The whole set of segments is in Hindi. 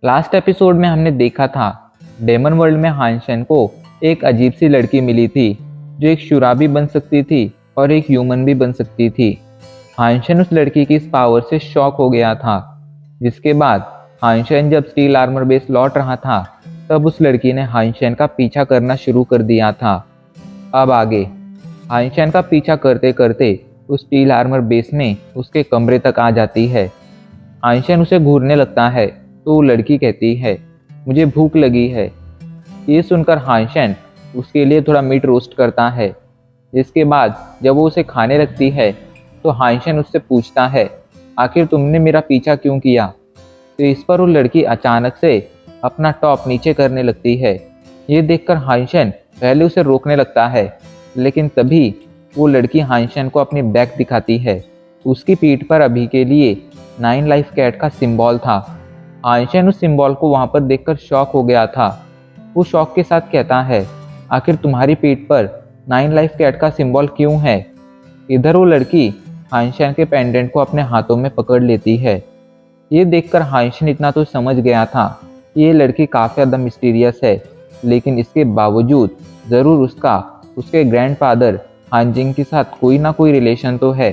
लास्ट एपिसोड में हमने देखा था डेमन वर्ल्ड में हानशन को एक अजीब सी लड़की मिली थी जो एक शुराबी बन सकती थी और एक ह्यूमन भी बन सकती थी। हानशन उस लड़की की इस पावर से शॉक हो गया था। जिसके बाद हानशन जब स्टील आर्मर बेस लौट रहा था तब उस लड़की ने हानशन का पीछा करना शुरू कर दिया था। अब आगे हानशन का पीछा करते करते उस स्टील आर्मर बेस में उसके कमरे तक आ जाती है। हानशन उसे घूरने लगता है तो वो लड़की कहती है, मुझे भूख लगी है। ये सुनकर हानशन उसके लिए थोड़ा मीट रोस्ट करता है। इसके बाद जब वो उसे खाने लगती है तो हानशन उससे पूछता है, आखिर तुमने मेरा पीछा क्यों किया। तो इस पर वो लड़की अचानक से अपना टॉप नीचे करने लगती है। ये देखकर हानशन पहले उसे रोकने लगता है, लेकिन तभी वो लड़की हानशन को अपनी बैक दिखाती है। उसकी पीठ पर अभी के लिए 9 लाइफ कैट का सिंबल था। हानशन उस सिंबल को वहां पर देखकर शॉक हो गया था। वो शॉक के साथ कहता है, आखिर तुम्हारी पीठ पर 9 लाइफ कैट का सिंबल क्यों है। इधर वो लड़की हानशन के पेंडेंट को अपने हाथों में पकड़ लेती है। ये देखकर हानशन इतना तो समझ गया था कि ये लड़की काफ़ी ज़्यादा मिस्टीरियस है, लेकिन इसके बावजूद ज़रूर उसका उसके ग्रैंडफादर हानजिंग के साथ कोई ना कोई रिलेशन तो है,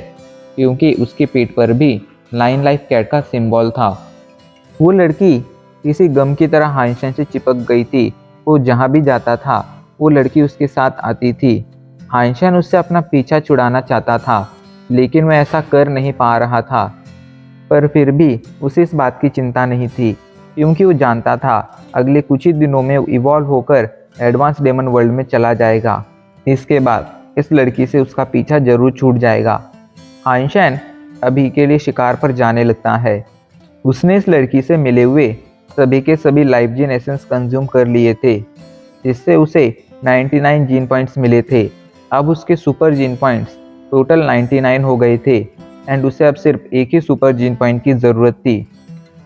क्योंकि उसकी पीठ पर भी 9 लाइफ कैट का सिंबल था। वो लड़की किसी गम की तरह हानशन से चिपक गई थी। वो जहाँ भी जाता था वो लड़की उसके साथ आती थी। हानशन उससे अपना पीछा छुड़ाना चाहता था, लेकिन वह ऐसा कर नहीं पा रहा था। पर फिर भी उसे इस बात की चिंता नहीं थी, क्योंकि वो जानता था अगले कुछ ही दिनों में इवॉल्व होकर एडवांस डेमन वर्ल्ड में चला जाएगा। इसके बाद इस लड़की से उसका पीछा जरूर छूट जाएगा। हानशन अभी के लिए शिकार पर जाने लगता है। उसने इस लड़की से मिले हुए सभी के सभी लाइफ जीन एसेंस कंज्यूम कर लिए थे, जिससे उसे 99 जीन पॉइंट्स मिले थे। अब उसके सुपर जीन पॉइंट्स टोटल 99 हो गए थे एंड उसे अब सिर्फ एक ही सुपर जीन पॉइंट की ज़रूरत थी।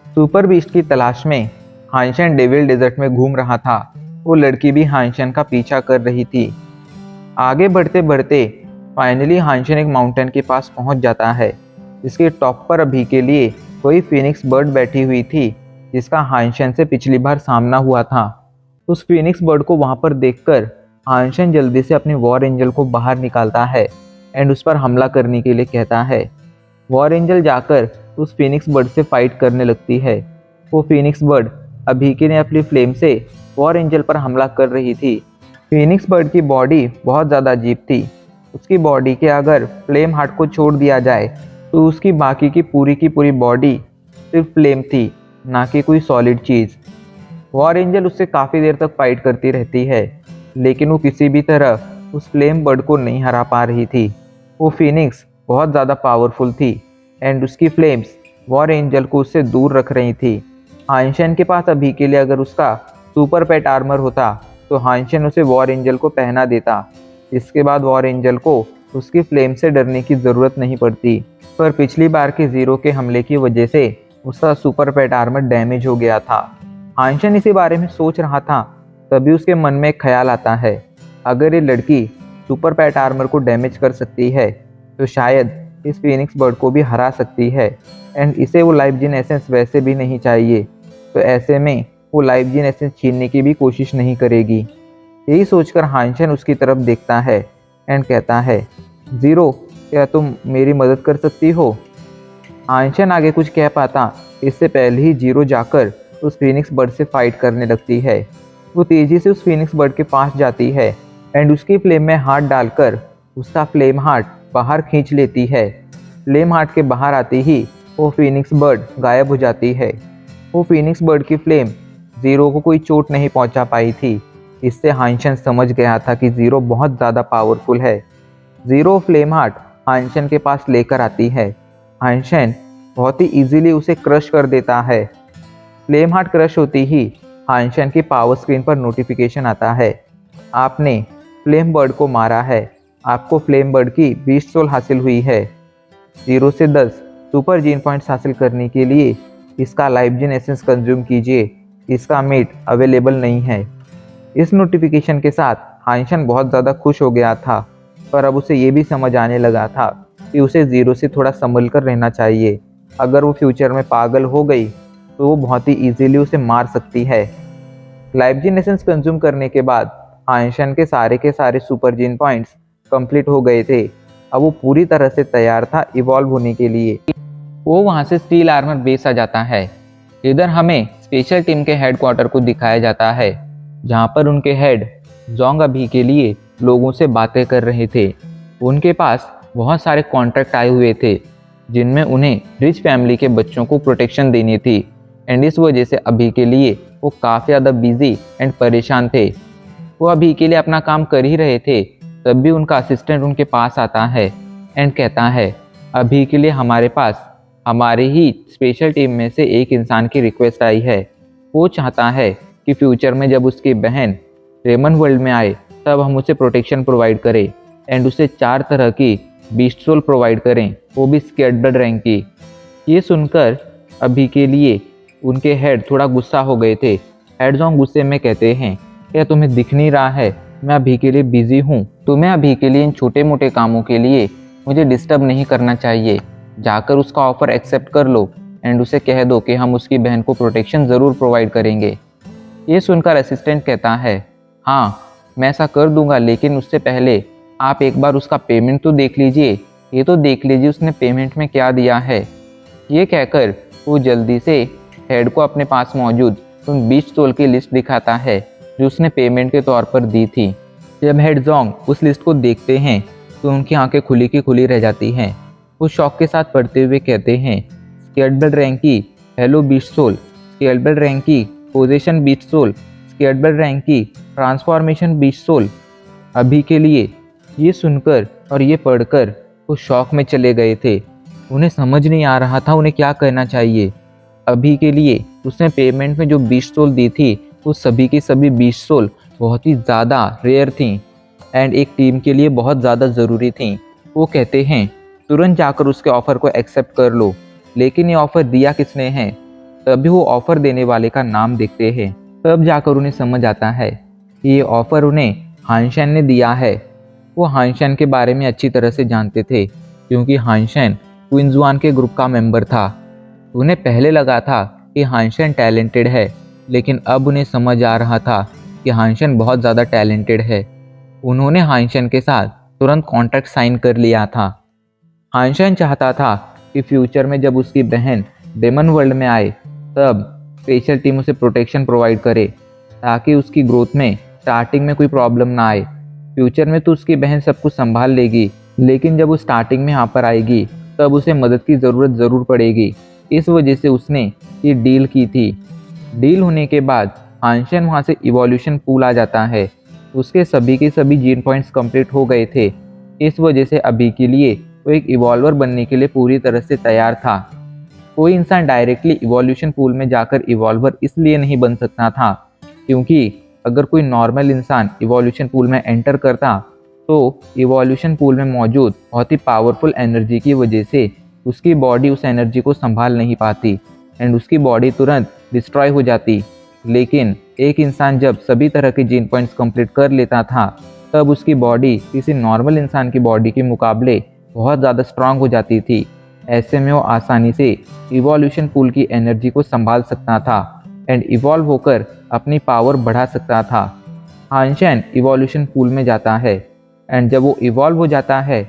सुपर बीस्ट की तलाश में हानशन डेविल डेजर्ट में घूम रहा था। वो लड़की भी हानशन का पीछा कर रही थी। आगे बढ़ते बढ़ते फाइनली हानशन एक माउंटेन के पास पहुंच जाता है, जिसके टॉप पर अभी के लिए कोई फिनिक्स बर्ड बैठी हुई थी, जिसका हानशन से पिछली बार सामना हुआ था। उस फिनिक्स बर्ड को वहां पर देखकर हानशन जल्दी से अपनी वॉर एंजल को बाहर निकालता है एंड उस पर हमला करने के लिए कहता है। वॉर एंजल जाकर उस फिनिक्स बर्ड से फाइट करने लगती है। वो फिनिक्स बर्ड अभी के ने अपनी फ्लेम से वॉर एंजल पर हमला कर रही थी। फिनिक्स बर्ड की बॉडी बहुत ज़्यादा अजीब थी। उसकी बॉडी के अगर फ्लेम हार्ट को छोड़ दिया जाए तो उसकी बाकी की पूरी बॉडी सिर्फ फ्लेम थी, ना कि कोई सॉलिड चीज़। वॉर एंजल उससे काफ़ी देर तक फाइट करती रहती है, लेकिन वो किसी भी तरह उस फ्लेम बर्ड को नहीं हरा पा रही थी। वो फिनिक्स बहुत ज़्यादा पावरफुल थी एंड उसकी फ्लेम्स वॉर एंजल को उससे दूर रख रही थी। हानशन के पास अभी के लिए अगर उसका सुपर पेट आर्मर होता तो हानशन उसे वॉर एंजल को पहना देता। इसके बाद वॉर एंजल को उसकी फ्लेम से डरने की ज़रूरत नहीं पड़ती। पर पिछली बार के ज़ीरो के हमले की वजह से उसका सुपर पेट आर्मर डैमेज हो गया था। हानशन इसी बारे में सोच रहा था, तभी उसके मन में एक ख्याल आता है, अगर ये लड़की सुपर पेट आर्मर को डैमेज कर सकती है तो शायद इस फिनिक्स बर्ड को भी हरा सकती है एंड इसे वो लाइफ जीन एसेंस वैसे भी नहीं चाहिए, तो ऐसे में वो लाइफ जीन एसेंस छीनने की भी कोशिश नहीं करेगी। यही सोचकर हानशन उसकी तरफ देखता है एंड कहता है, ज़ीरो, क्या तुम मेरी मदद कर सकती हो। हानशन आगे कुछ कह पाता इससे पहले ही जीरो जाकर उस फिनिक्स बर्ड से फाइट करने लगती है। वो तेज़ी से उस फिनिक्स बर्ड के पास जाती है एंड उसकी फ्लेम में हाथ डालकर उसका फ्लेम हार्ट बाहर खींच लेती है। फ्लेम हार्ट के बाहर आते ही वो फिनिक्स बर्ड गायब हो जाती है। वो फिनिक्स बर्ड की फ्लेम ज़ीरो को कोई चोट नहीं पहुंचा पाई थी। इससे हानशन समझ गया था कि ज़ीरो बहुत ज़्यादा पावरफुल है। ज़ीरो फ्लेम हार्ट हानशन के पास लेकर आती है। हानशन बहुत ही इजीली उसे क्रश कर देता है। फ्लेम हार्ट क्रश होती ही हानशन की पावर स्क्रीन पर नोटिफिकेशन आता है, आपने फ्लेम बर्ड को मारा है, आपको फ्लेम बर्ड की 20 सोल हासिल हुई है। 0 से 10 सुपर जीन पॉइंट्स हासिल करने के लिए इसका लाइफ जीन एसेंस कंज्यूम कीजिए, इसका मीट अवेलेबल नहीं है। इस नोटिफिकेशन के साथ हानशन बहुत ज़्यादा खुश हो गया था, पर अब उसे ये भी समझ आने लगा था कि उसे ज़ीरो से थोड़ा संभल कर रहना चाहिए। अगर वो फ्यूचर में पागल हो गई तो वो बहुत ही इजीली उसे मार सकती है। लाइफ जीन एसेंस कंज्यूम करने के बाद हानशन के सारे सुपर जीन पॉइंट्स कंप्लीट हो गए थे। अब वो पूरी तरह से तैयार था इवॉल्व होने के लिए। वो वहाँ से स्टील आर्मर बेस आ जाता है। इधर हमें स्पेशल टीम के हेडक्वार्टर को दिखाया जाता है, जहाँ पर उनके हेड जोंग अभी के लिए लोगों से बातें कर रहे थे। उनके पास बहुत सारे कॉन्ट्रैक्ट आए हुए थे, जिनमें उन्हें रिच फैमिली के बच्चों को प्रोटेक्शन देनी थी। एंड इस वजह से अभी के लिए वो काफ़ी ज़्यादा बिजी एंड परेशान थे। वो अभी के लिए अपना काम कर ही रहे थे, तब भी उनका असिस्टेंट उनके पास आता है एंड कहता है, अभी के लिए हमारे पास हमारे ही स्पेशल टीम में से एक इंसान की रिक्वेस्ट आई है। वो चाहता है कि फ्यूचर में जब उसकी बहन रेमन वर्ल्ड में आए तब हम उसे प्रोटेक्शन प्रोवाइड करें एंड उसे 4 तरह की बीस्ट सोल प्रोवाइड करें, वो भी स्केर्ड ब्लड रैंक की। ये सुनकर अभी के लिए उनके हेड थोड़ा गुस्सा हो गए थे। हेडजोंग गुस्से में कहते हैं, क्या तुम्हें दिख नहीं रहा है मैं अभी के लिए बिजी हूँ? तुम्हें अभी के लिए इन छोटे मोटे कामों के लिए मुझे डिस्टर्ब नहीं करना चाहिए। जाकर उसका ऑफर एक्सेप्ट कर लो एंड उसे कह दो कि हम उसकी बहन को प्रोटेक्शन ज़रूर प्रोवाइड करेंगे। ये सुनकर असिस्टेंट कहता है, हाँ मैं ऐसा कर दूंगा, लेकिन उससे पहले आप एक बार उसका पेमेंट तो देख लीजिए। ये तो देख लीजिए उसने पेमेंट में क्या दिया है। ये कहकर वो जल्दी से हेड को अपने पास मौजूद उन 20 सोल की लिस्ट दिखाता है जो उसने पेमेंट के तौर पर दी थी। जब हेड जोंग उस लिस्ट को देखते हैं तो उनकी आंखें खुली की खुली रह जाती हैं। वो शौक के साथ पढ़ते हुए कहते हैं, स्केर्ड ब्लड रैंक की halo beast soul, scared blood rank की position beast soul, scared blood rank की ट्रांसफॉर्मेशन बीस्ट सोल। अभी के लिए ये सुनकर और ये पढ़कर वो शौक में चले गए थे। उन्हें समझ नहीं आ रहा था उन्हें क्या करना चाहिए। अभी के लिए उसने पेमेंट में जो 20 सोल दी थी वो सभी की सभी 20 सोल बहुत ही ज़्यादा रेयर थी एंड एक टीम के लिए बहुत ज़्यादा ज़रूरी थी। वो कहते हैं, तुरंत जाकर उसके ऑफ़र को एक्सेप्ट कर लो। लेकिन ये ऑफ़र दिया किसने है? तभी वो ऑफ़र देने वाले का नाम देखते हैं। तब जाकर उन्हें समझ आता है कि ये ऑफ़र उन्हें हानशन ने दिया है। वो हानशन के बारे में अच्छी तरह से जानते थे, क्योंकि हानशन क्विंजुआन के ग्रुप का मेंबर था। उन्हें पहले लगा था कि हानशन टैलेंटेड है, लेकिन अब उन्हें समझ आ रहा था कि हानशन बहुत ज़्यादा टैलेंटेड है। उन्होंने हानशन के साथ तुरंत कॉन्ट्रैक्ट साइन कर लिया था। हानशन चाहता था कि फ्यूचर में जब उसकी बहन डेमन वर्ल्ड में आए तब स्पेशल टीम उसे प्रोटेक्शन प्रोवाइड करे, ताकि उसकी ग्रोथ में स्टार्टिंग में कोई प्रॉब्लम ना आए। फ्यूचर में तो उसकी बहन सब कुछ संभाल लेगी, लेकिन जब वो स्टार्टिंग में यहाँ पर आएगी तब उसे मदद की ज़रूरत ज़रूर पड़ेगी। इस वजह से उसने ये डील की थी। डील होने के बाद हानशन वहाँ से इवोल्यूशन पूल आ जाता है। उसके सभी के सभी जीन पॉइंट्स कंप्लीट हो गए थे। इस वजह से अभी के लिए वो एक इवॉल्वर बनने के लिए पूरी तरह से तैयार था। कोई इंसान डायरेक्टली इवोल्यूशन पूल में जाकर इवॉल्वर इसलिए नहीं बन सकता था, क्योंकि अगर कोई नॉर्मल इंसान इवोल्यूशन पूल में एंटर करता तो इवोल्यूशन पूल में मौजूद बहुत ही पावरफुल एनर्जी की वजह से उसकी बॉडी उस एनर्जी को संभाल नहीं पाती एंड उसकी बॉडी तुरंत डिस्ट्रॉय हो जाती। लेकिन एक इंसान जब सभी तरह के जीन पॉइंट्स कंप्लीट कर लेता था तब उसकी बॉडी किसी नॉर्मल इंसान की बॉडी के मुकाबले बहुत ज़्यादा स्ट्रांग हो जाती थी। ऐसे में वो आसानी से इवोल्यूशन पूल की एनर्जी को संभाल सकता था एंड इवॉल्व होकर अपनी पावर बढ़ा सकता था। हानशन इवोल्यूशन पूल में जाता है एंड जब वो इवॉल्व हो जाता है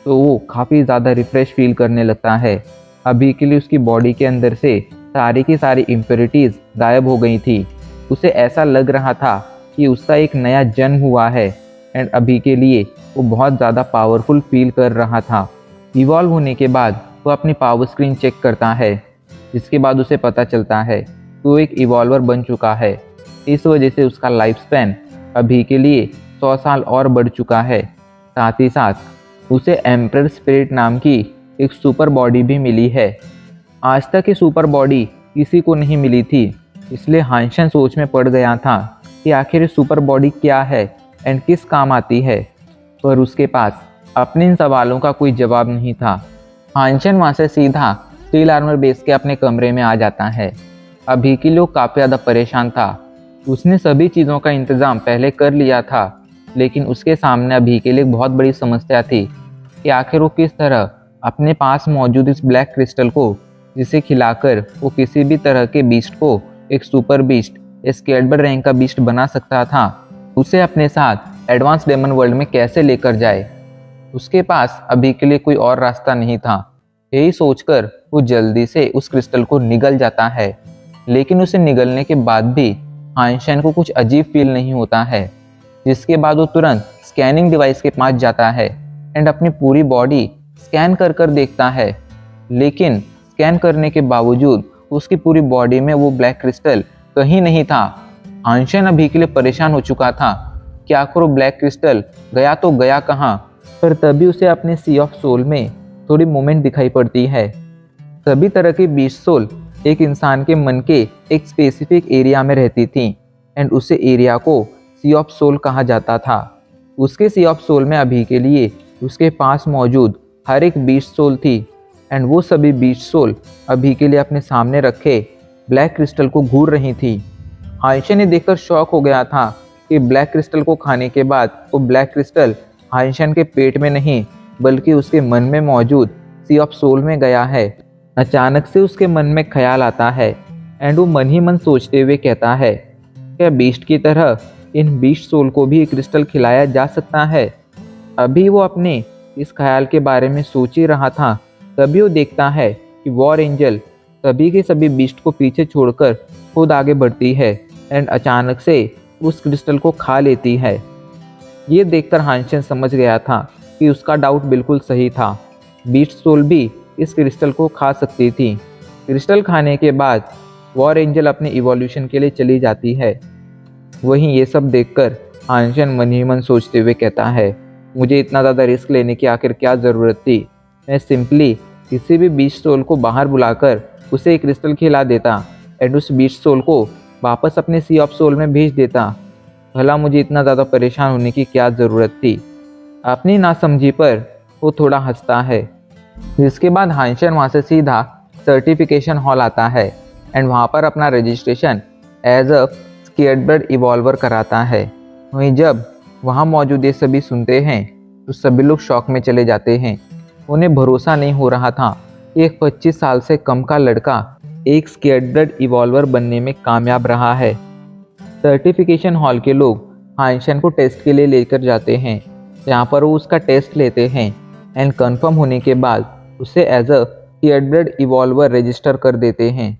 तो वो काफ़ी ज़्यादा रिफ्रेश फील करने लगता है। अभी के लिए उसकी बॉडी के अंदर से सारी की सारी इम्प्योरिटीज़ गायब हो गई थी। उसे ऐसा लग रहा था कि उसका एक नया जन्म हुआ है एंड अभी के लिए वो बहुत ज़्यादा पावरफुल फील कर रहा था। इवॉल्व होने के बाद वो अपनी पावर स्क्रीन चेक करता है, जिसके बाद उसे पता चलता है कि वो एक इवॉल्वर बन चुका है। इस वजह से उसका लाइफ स्पैन अभी के लिए 100 साल और बढ़ चुका है। साथ ही साथ उसे एम्परर स्पिरिट नाम की एक सुपर बॉडी भी मिली है। आज तक ये सुपर बॉडी किसी को नहीं मिली थी, इसलिए हानशन सोच में पड़ गया था कि आखिर ये सुपर बॉडी क्या है एंड किस काम आती है, पर उसके पास अपने इन सवालों का कोई जवाब नहीं था। हानशन वहाँ से सीधा स्टील आर्मर बेस के अपने कमरे में आ जाता है। अभी के लोग काफ़ी ज़्यादा परेशान था। उसने सभी चीज़ों का इंतज़ाम पहले कर लिया था, लेकिन उसके सामने अभी के लिए एक बहुत बड़ी समस्या थी कि आखिर वो किस तरह अपने पास मौजूद इस ब्लैक क्रिस्टल को जिसे खिलाकर वो किसी भी तरह के बीस्ट को एक सुपर बीस्ट, स्केलेटल रैंक का बीस्ट बना सकता था। उसे अपने साथ एडवांस डेमन वर्ल्ड में कैसे लेकर जाए। उसके पास अभी के लिए कोई और रास्ता नहीं था। यही सोचकर वो जल्दी से उस क्रिस्टल को निगल जाता है, लेकिन उसे निगलने के बाद भी आइंस्टाइन को कुछ अजीब फील नहीं होता है। जिसके बाद वो तुरंत स्कैनिंग डिवाइस के पास जाता है एंड अपनी पूरी बॉडी स्कैन कर कर देखता है, लेकिन स्कैन करने के बावजूद उसकी पूरी बॉडी में वो ब्लैक क्रिस्टल कहीं नहीं था। आइंस्टाइन अभी के लिए परेशान हो चुका था कि आखिर वो ब्लैक क्रिस्टल गया तो गया कहाँ। पर तभी उसे अपने सी ऑफ सोल में थोड़ी मूवमेंट दिखाई पड़ती है। सभी तरह की बीस्ट सोल एक इंसान के मन के एक स्पेसिफिक एरिया में रहती थी एंड उसे एरिया को सी ऑफ सोल कहा जाता था। उसके सी ऑफ सोल में अभी के लिए उसके पास मौजूद हर एक बीस्ट सोल थी एंड वो सभी बीस्ट सोल अभी के लिए अपने सामने रखे ब्लैक क्रिस्टल को घूर रही थी। आइंस्टाइन ये देखकर शॉक हो गया था कि ब्लैक क्रिस्टल को खाने के बाद वो ब्लैक क्रिस्टल आइंस्टाइन के पेट में नहीं बल्कि उसके मन में मौजूद सी ऑफ सोल में गया है। अचानक से उसके मन में ख्याल आता है एंड वो मन ही मन सोचते हुए कहता है, क्या बीस्ट की तरह इन बीस्ट सोल को भी क्रिस्टल खिलाया जा सकता है। अभी वो अपने इस ख्याल के बारे में सोच ही रहा था, तभी वो देखता है कि वॉर एंजल सभी के सभी बीस्ट को पीछे छोड़कर खुद आगे बढ़ती है एंड अचानक से उस क्रिस्टल को खा लेती है। ये देखकर आइंस्टाइन समझ गया था कि उसका डाउट बिल्कुल सही था। बीस्ट सोल भी इस क्रिस्टल को खा सकती थी। क्रिस्टल खाने के बाद वॉर एंजल अपने इवोल्यूशन के लिए चली जाती है। वहीं ये सब देखकर आइंस्टाइन मन ही मन सोचते हुए कहता है, मुझे इतना ज़्यादा रिस्क लेने की आखिर क्या ज़रूरत थी। मैं सिंपली किसी भी बीस्ट सोल को बाहर बुलाकर उसे एक क्रिस्टल खिला देता एंड उस बीस्ट सोल को वापस अपने सी ऑफ सोल में भेज देता। भला मुझे इतना ज़्यादा परेशान होने की क्या ज़रूरत थी। अपनी नासमझी पर वो थोड़ा हंसता है। जिसके बाद आइंस्टाइन वहाँ से सीधा सर्टिफिकेशन हॉल आता है एंड वहाँ पर अपना रजिस्ट्रेशन एज अ स्केलेटल इवॉल्वर कराता है। वहीं जब वहाँ मौजूद ये सभी सुनते हैं तो सभी लोग शॉक में चले जाते हैं। उन्हें भरोसा नहीं हो रहा था कि एक 25 साल से कम का लड़का एक स्केलेटल इवॉल्वर बनने में कामयाब रहा है। सर्टिफिकेशन हॉल के लोग आइंस्टाइन को टेस्ट के लिए लेकर जाते हैं, जहाँ पर वो उसका टेस्ट लेते हैं एंड कंफर्म होने के बाद उसे एज अ स्केलेटल इवॉल्वर रजिस्टर कर देते हैं।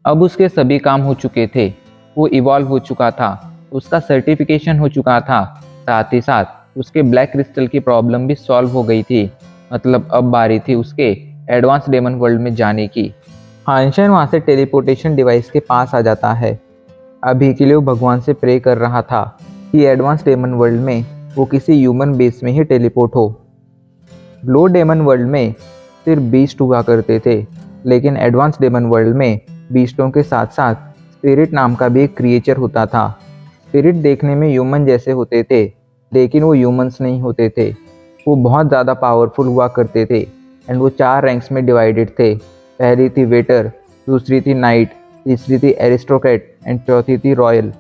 अब उसके सभी काम हो चुके थे, वो इवॉल्व हो चुका था, उसका सर्टिफिकेशन हो चुका था, साथ ही साथ उसके ब्लैक क्रिस्टल की प्रॉब्लम भी सॉल्व हो गई थी। मतलब अब बारी थी उसके एडवांस डेमन वर्ल्ड में जाने की। आइंस्टाइन वहाँ से टेलीपोर्टेशन डिवाइस के पास आ जाता है। अभी के लिए वो भगवान से प्रे कर रहा था कि एडवांस डेमन वर्ल्ड में वो किसी ह्यूमन बेस में ही टेलीपोर्ट हो। लो डेमन वर्ल्ड में सिर्फ बीस्ट हुआ करते थे, लेकिन एडवांस डेमन वर्ल्ड में बीस्टों के साथ साथ स्पिरिट नाम का भी एक क्रिएचर होता था। स्पिरिट देखने में ह्यूमन जैसे होते थे, लेकिन वो ह्यूमंस नहीं होते थे। वो बहुत ज़्यादा पावरफुल हुआ करते थे एंड वो 4 रैंक्स में डिवाइडेड थे। पहली थी वेटर, दूसरी थी नाइट, तीसरी थी एरिस्टोक्रेट एंड चौथी थी रॉयल।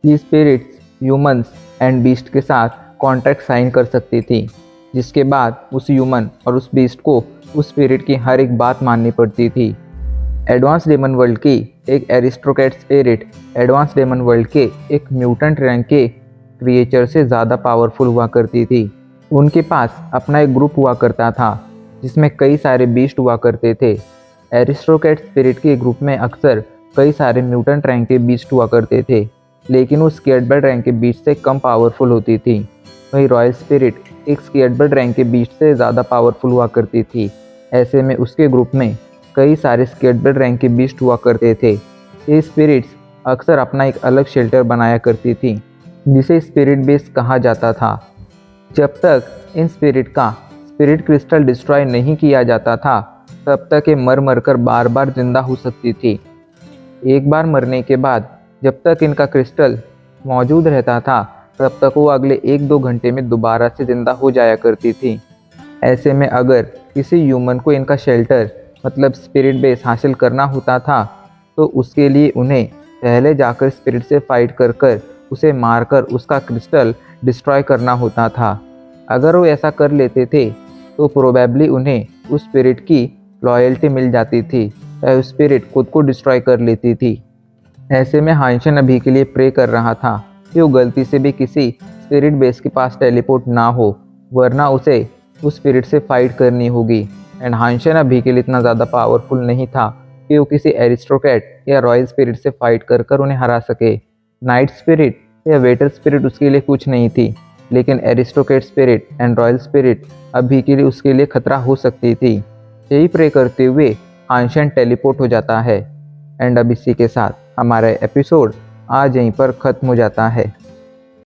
ये स्पिरिट्स ह्यूमंस एंड बीस्ट के साथ कॉन्ट्रैक्ट साइन कर सकती थी, जिसके बाद उस ह्यूमन और उस बीस्ट को उस स्पिरिट की हर एक बात माननी पड़ती थी। एडवांस डेमन वर्ल्ड की एक aristocrat spirit advance demon world के एक म्यूटेंट रैंक के क्रिएचर से ज़्यादा पावरफुल हुआ करती थी। उनके पास अपना एक ग्रुप हुआ करता था जिसमें कई सारे बीस्ट हुआ करते थे। एरिस्टोक्रेट स्पिरिट के ग्रुप में अक्सर कई सारे म्यूटेंट रैंक के बीस्ट हुआ करते थे, लेकिन वो स्केलेटल रैंक के बीस्ट से कम पावरफुल होती थी। वहीं रॉयल स्पिरिट एक स्केलेटल रैंक के बीस्ट से ज़्यादा पावरफुल हुआ करती थी। ऐसे में उसके ग्रुप में कई सारे स्केलेटल रैंक के बीस्ट हुआ करते थे। ये स्पिरिट्स अक्सर अपना एक अलग शेल्टर बनाया करती थी, जिसे स्पिरिट बेस कहा जाता था। जब तक इन स्पिरिट का स्पिरिट क्रिस्टल डिस्ट्रॉय नहीं किया जाता था, तब तक ये मर मर कर बार बार जिंदा हो सकती थी। एक बार मरने के बाद जब तक इनका क्रिस्टल मौजूद रहता था, तब तक वो अगले 1-2 घंटे में दोबारा से ज़िंदा हो जाया करती थी। ऐसे में अगर किसी ह्यूमन को इनका शेल्टर मतलब स्पिरिट बेस हासिल करना होता था, तो उसके लिए उन्हें पहले जाकर स्पिरिट से फाइट कर कर उसे मारकर उसका क्रिस्टल डिस्ट्रॉय करना होता था। अगर वो ऐसा कर लेते थे तो प्रोबेबली उन्हें उस स्पिरिट की लॉयल्टी मिल जाती थी, चाहे स्पिरिट खुद को डिस्ट्रॉय कर लेती थी। ऐसे में हाइंशन अभी के लिए प्रे कर रहा था कि वो गलती से भी किसी स्पिरिट बेस के पास टेलीपोर्ट ना हो, वरना उसे उस स्पिरिट से फाइट करनी होगी। एंड हाइंशन अभी के लिए इतना ज़्यादा पावरफुल नहीं था कि वो किसी एरिस्टोक्रेट या रॉयल स्पिरिट से फाइट कर कर उन्हें हरा सके। नाइट स्पिरिट या वेटर स्पिरिट उसके लिए कुछ नहीं थी, लेकिन aristocrat spirit and royal spirit अभी के लिए उसके लिए खतरा हो सकती थी। यही प्रे करते हुए हाइंशन टेलीपोर्ट हो जाता है। एंड अब इसी के साथ हमारा एपिसोड आज यहीं पर ख़त्म हो जाता है।